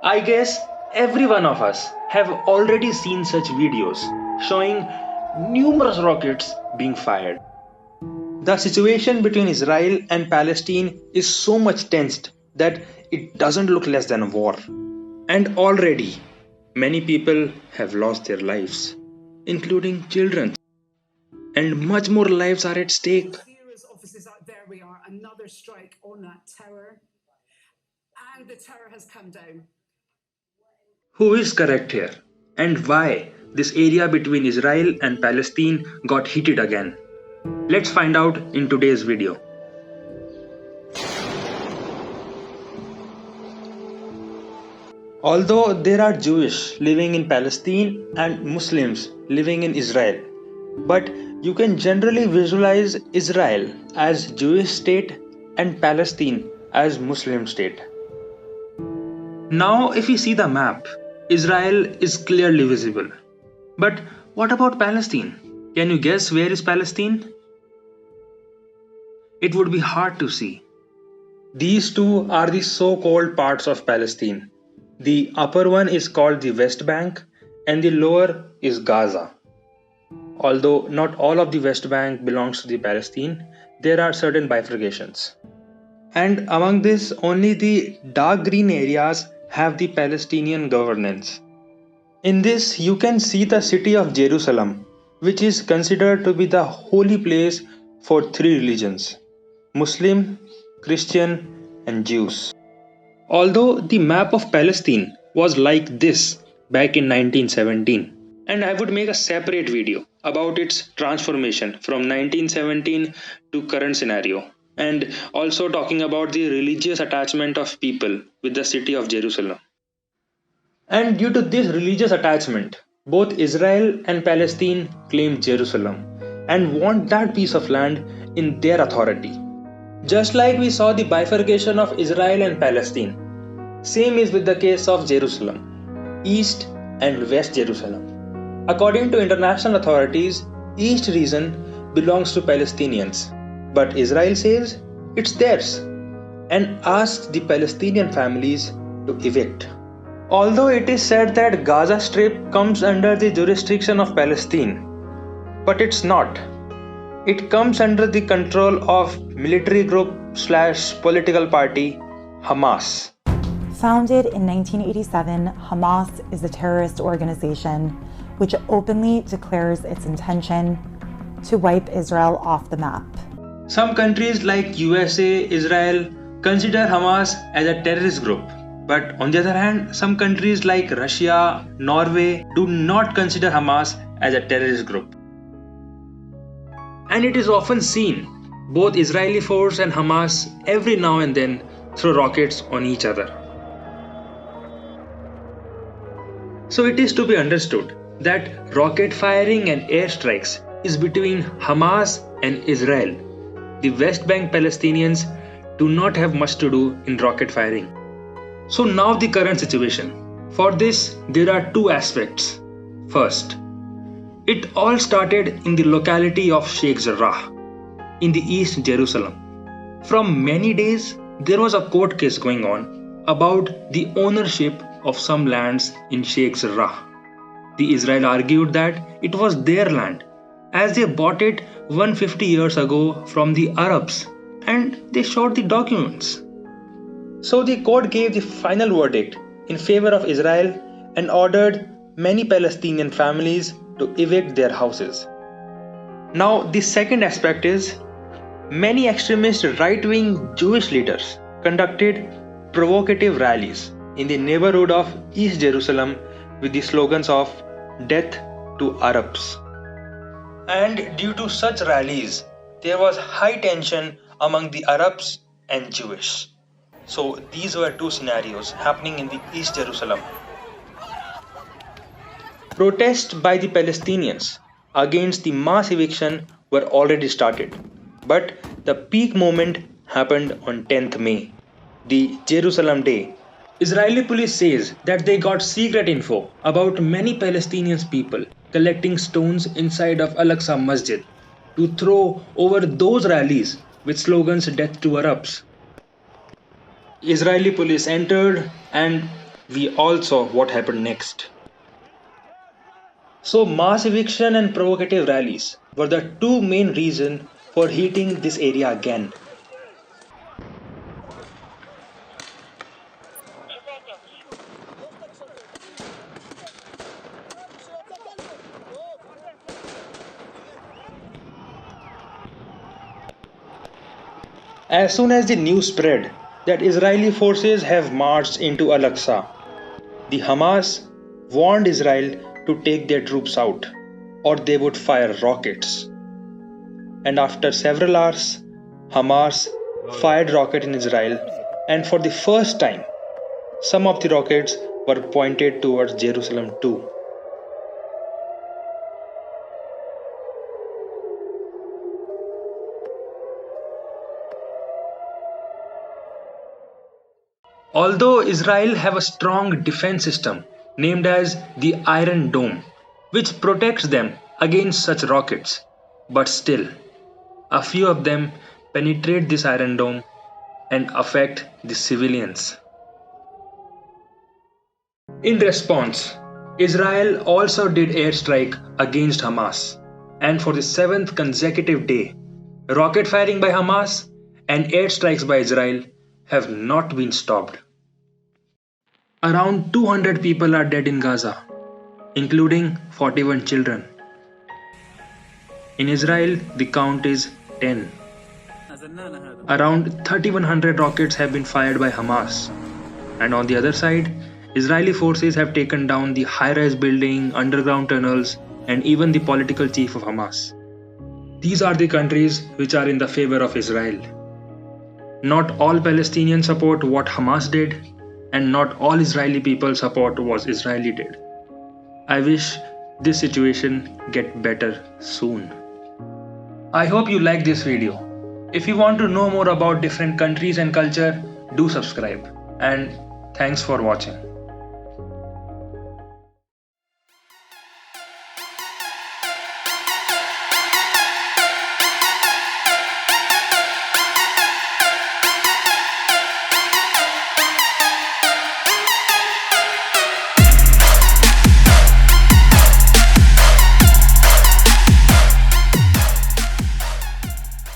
I guess every one of us have already seen such videos showing numerous rockets being fired. The situation between Israel and Palestine is so much tensed that it doesn't look less than a war. And already, many people have lost their lives, including children, and much more lives are at stake. There we are, another strike on that tower, and the tower has come down. Who is correct here? And why this area between Israel and Palestine got heated again? Let's find out in today's video. Although there are Jewish living in Palestine and Muslims living in Israel, but you can generally visualize Israel as Jewish state and Palestine as Muslim state. Now if we see the map, Israel is clearly visible. But what about Palestine? Can you guess where is Palestine? It would be hard to see. These two are the so-called parts of Palestine. The upper one is called the West Bank and the lower is Gaza. Although not all of the West Bank belongs to the Palestine, there are certain bifurcations. And among this, only the dark green areas have the Palestinian governance. In this, you can see the city of Jerusalem, which is considered to be the holy place for three religions: Muslim, Christian, and Jews. Although the map of Palestine was like this back in 1917, and I would make a separate video about its transformation from 1917 to current scenario, and also talking about the religious attachment of people with the city of Jerusalem. And due to this religious attachment, both Israel and Palestine claim Jerusalem and want that piece of land in their authority. Just like we saw the bifurcation of Israel and Palestine, same is with the case of Jerusalem, East and West Jerusalem. According to international authorities, East region belongs to Palestinians, but Israel says it's theirs and asks the Palestinian families to evict. Although it is said that Gaza Strip comes under the jurisdiction of Palestine, but it's not. It comes under the control of military group / political party Hamas. Founded in 1987, Hamas is a terrorist organization which openly declares its intention to wipe Israel off the map. Some countries like USA, Israel consider Hamas as a terrorist group. But on the other hand, some countries like Russia, Norway do not consider Hamas as a terrorist group. And it is often seen both Israeli force and Hamas every now and then throw rockets on each other. So it is to be understood that rocket firing and airstrikes is between Hamas and Israel. The West Bank Palestinians do not have much to do in rocket firing. So now the current situation. For this, there are two aspects. First, it all started in the locality of Sheikh Jarrah in the East Jerusalem. From many days, there was a court case going on about the ownership of some lands in Sheikh Jarrah. The Israel argued that it was their land as they bought it 150 years ago from the Arabs, and they showed the documents. So the court gave the final verdict in favor of Israel and ordered many Palestinian families to evict their houses. Now the second aspect is many extremist right-wing Jewish leaders conducted provocative rallies in the neighborhood of East Jerusalem with the slogans of "Death to Arabs." And due to such rallies, there was high tension among the Arabs and Jewish. So these were two scenarios happening in the East Jerusalem. Protests by the Palestinians against the mass eviction were already started, but the peak moment happened on 10th May, the Jerusalem Day. Israeli police says that they got secret info about many Palestinian people collecting stones inside of Al-Aqsa Masjid to throw over those rallies with slogans "Death to Arabs." Israeli police entered and we all saw what happened next. So mass eviction and provocative rallies were the two main reasons for heating this area again. As soon as the news spread that Israeli forces have marched into Al-Aqsa, the Hamas warned Israel to take their troops out or they would fire rockets. And after several hours, Hamas fired rockets in Israel, and for the first time, some of the rockets were pointed towards Jerusalem too. Although Israel have a strong defense system named as the Iron Dome, which protects them against such rockets, but still, a few of them penetrate this Iron Dome and affect the civilians. In response, Israel also did airstrike against Hamas, and for the 7th consecutive day, rocket firing by Hamas and airstrikes by Israel have not been stopped. Around 200 people are dead in Gaza, including 41 children. In Israel, the count is 10. Around 3,100 rockets have been fired by Hamas. And on the other side, Israeli forces have taken down the high-rise building, underground tunnels, and even the political chief of Hamas. These are the countries which are in the favor of Israel. Not all Palestinians support what Hamas did, and not all Israeli people support what Israeli did. I wish this situation get better soon. I hope you like this video. If you want to know more about different countries and culture, do subscribe. And thanks for watching.